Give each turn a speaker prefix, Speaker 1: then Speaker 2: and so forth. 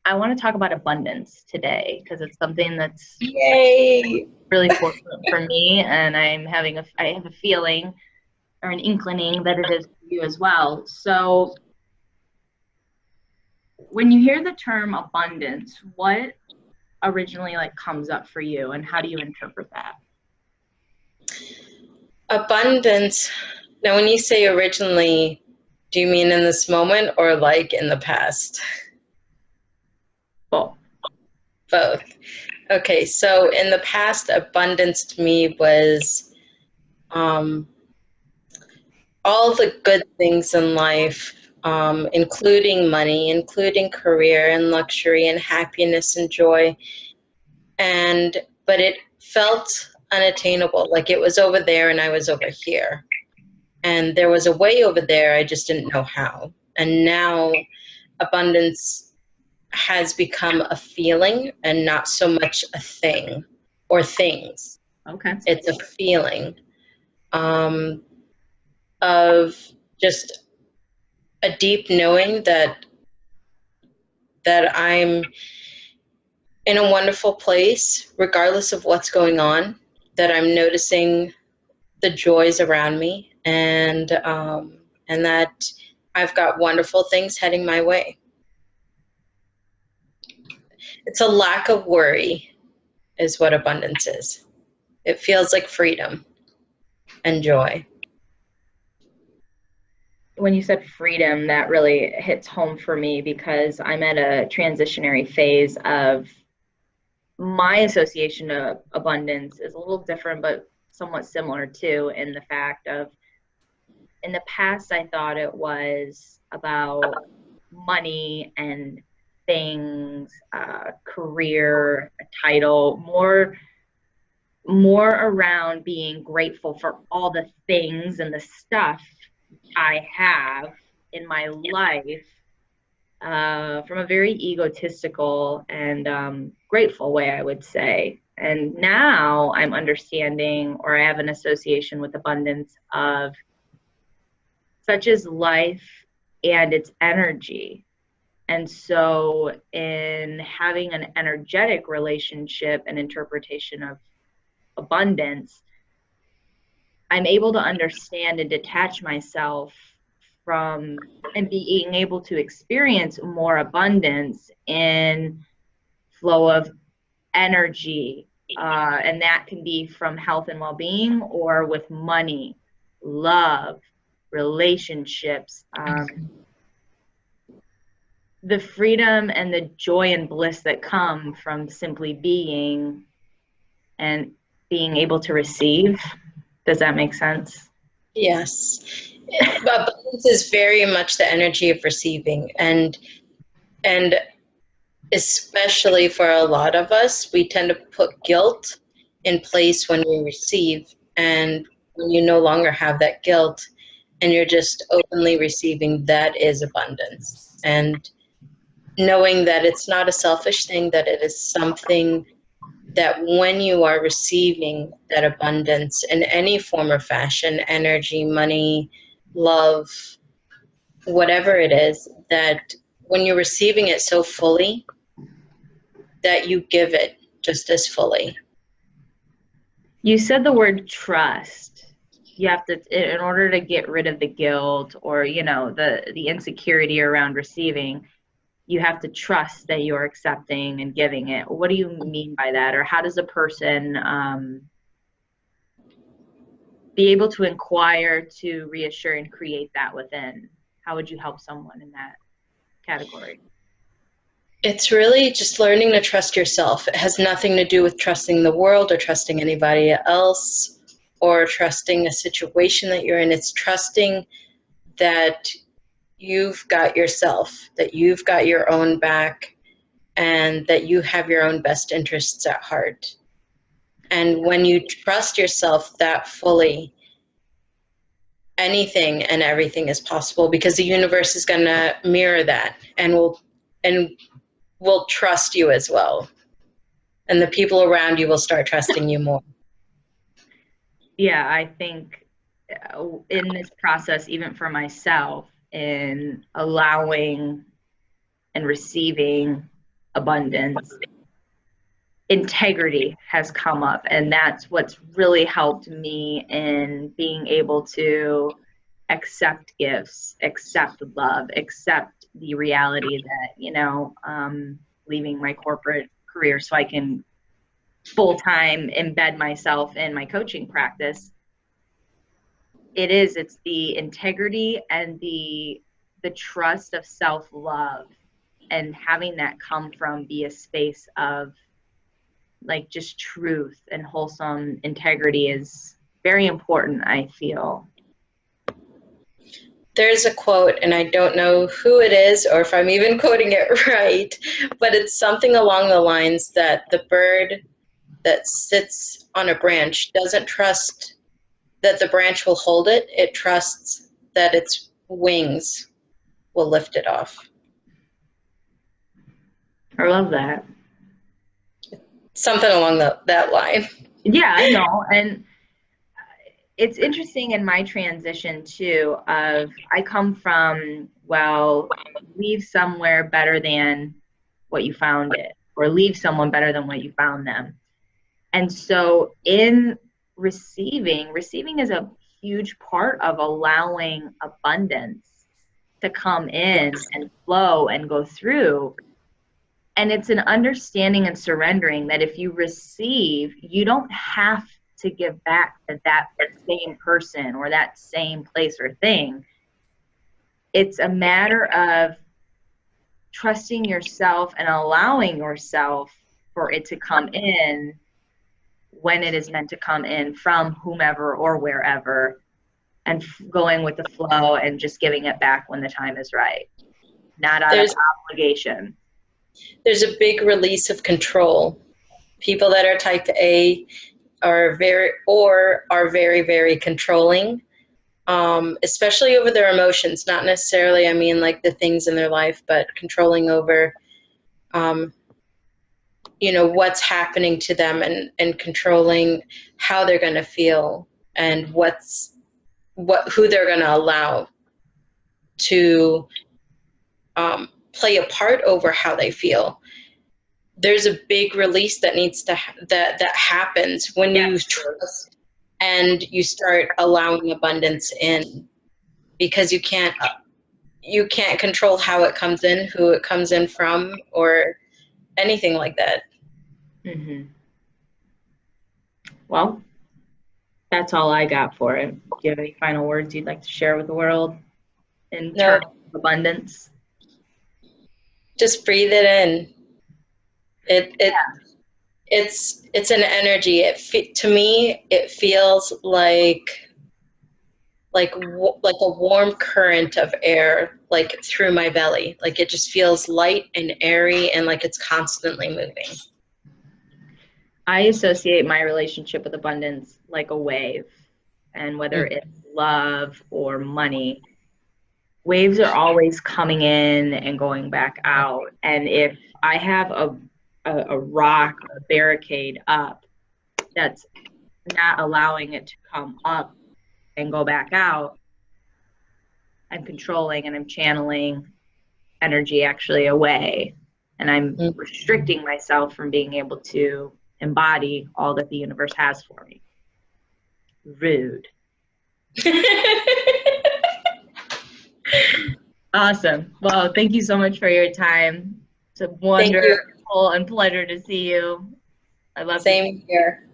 Speaker 1: I want to talk about abundance today because it's something that's
Speaker 2: Yay!
Speaker 1: really fortunate for me, and I have a feeling or an inkling that it is for you as well. So when you hear the term abundance, what originally like comes up for you, and how do you interpret that?
Speaker 2: Abundance. Now, when you say originally, do you mean in this moment or like in the past?
Speaker 1: Well,
Speaker 2: Both. Okay, so in the past, abundance to me was um, all the good things in life, including money, including career and luxury and happiness and joy. But it felt unattainable, like it was over there and I was over here. And there was a way over there, I just didn't know how. And now abundance has become a feeling and not so much a thing or things.
Speaker 1: okay.
Speaker 2: It's a feeling of just a deep knowing that I'm in a wonderful place, regardless of what's going on, that I'm noticing the joys around me, and that I've got wonderful things heading my way. It's a lack of worry is what abundance is. It feels like freedom and joy.
Speaker 1: When you said freedom, that really hits home for me because I'm at a transitionary phase of my association of abundance is a little different, but somewhat similar too, in the fact of in the past, I thought it was about money and things, career, a title, more around being grateful for all the things and the stuff I have in my life, from a very egotistical and grateful way, I would say. And now I'm understanding, or I have an association with abundance of such as life and its energy. And so, in having an energetic relationship and interpretation of abundance, I'm able to understand and detach myself from and being able to experience more abundance in flow of energy. And that can be from health and well-being or with money, love, relationships, the freedom and the joy and bliss that come from simply being and being able to receive. Does that make sense?
Speaker 2: Yes. Abundance is very much the energy of receiving, and especially for a lot of us, we tend to put guilt in place when we receive, and when you no longer have that guilt and you're just openly receiving, that is abundance. And knowing that it's not a selfish thing, that it is something that when you are receiving that abundance in any form or fashion, energy, money, love, whatever it is, that when you're receiving it so fully, that you give it just as fully.
Speaker 1: You said the word trust. You have to, in order to get rid of the guilt or, the insecurity around receiving, you have to trust that you're accepting and giving it. What do you mean by that? Or how does a person be able to inquire, to reassure and create that within? How would you help someone in that category?
Speaker 2: It's really just learning to trust yourself. It has nothing to do with trusting the world or trusting anybody else or trusting a situation that you're in. It's trusting that you've got yourself, that you've got your own back, and that you have your own best interests at heart. And when you trust yourself that fully, anything and everything is possible, because the universe is going to mirror that and will trust you as well. And the people around you will start trusting you more.
Speaker 1: Yeah, I think in this process, even for myself, in allowing and receiving abundance, integrity has come up. And that's what's really helped me in being able to accept gifts, accept love, accept the reality that, leaving my corporate career so I can full-time embed myself in my coaching practice. It's the integrity and the trust of self-love, and having that come from be a space of like just truth and wholesome integrity is very important, I feel.
Speaker 2: There's a quote, and I don't know who it is or if I'm even quoting it right, but it's something along the lines that the bird that sits on a branch doesn't trust that the branch will hold it. It trusts that its wings will lift it off.
Speaker 1: I love that.
Speaker 2: Something along that line.
Speaker 1: Yeah, I know. And it's interesting in my transition too of I come from, well, leave somewhere better than what you found it, or leave someone better than what you found them. And so in receiving is a huge part of allowing abundance to come in and flow and go through. And it's an understanding and surrendering that if you receive, you don't have to give back to that same person or that same place or thing. It's a matter of trusting yourself and allowing yourself for it to come in when it is meant to come in from whomever or wherever, and going with the flow and just giving it back when the time is right, not out of obligation.
Speaker 2: There's a big release of control. People that are type A are very, very controlling, especially over their emotions. Not necessarily, I mean, like the things in their life, but controlling over, what's happening to them, and controlling how they're going to feel and who they're going to allow to play a part over how they feel. There's a big release that needs to that happens when you trust and you start allowing abundance in, because you can't control how it comes in, who it comes in from, or anything like that.
Speaker 1: Mm-hmm. Well, that's all I got for it. Do you have any final words you'd like to share with the world in terms of abundance?
Speaker 2: Just breathe it in. It's an energy. To me, it feels like a warm current of air, like through my belly. Like it just feels light and airy, and like it's constantly moving.
Speaker 1: I associate my relationship with abundance like a wave, and whether it's love or money, waves are always coming in and going back out. And if I have a rock or a barricade up that's not allowing it to come up and go back out, I'm controlling and I'm channeling energy actually away, and I'm restricting myself from being able to embody all that the universe has for me. Rude. Awesome. Well, thank you so much for your time. It's a wonderful and pleasure to see you. I love
Speaker 2: Same here.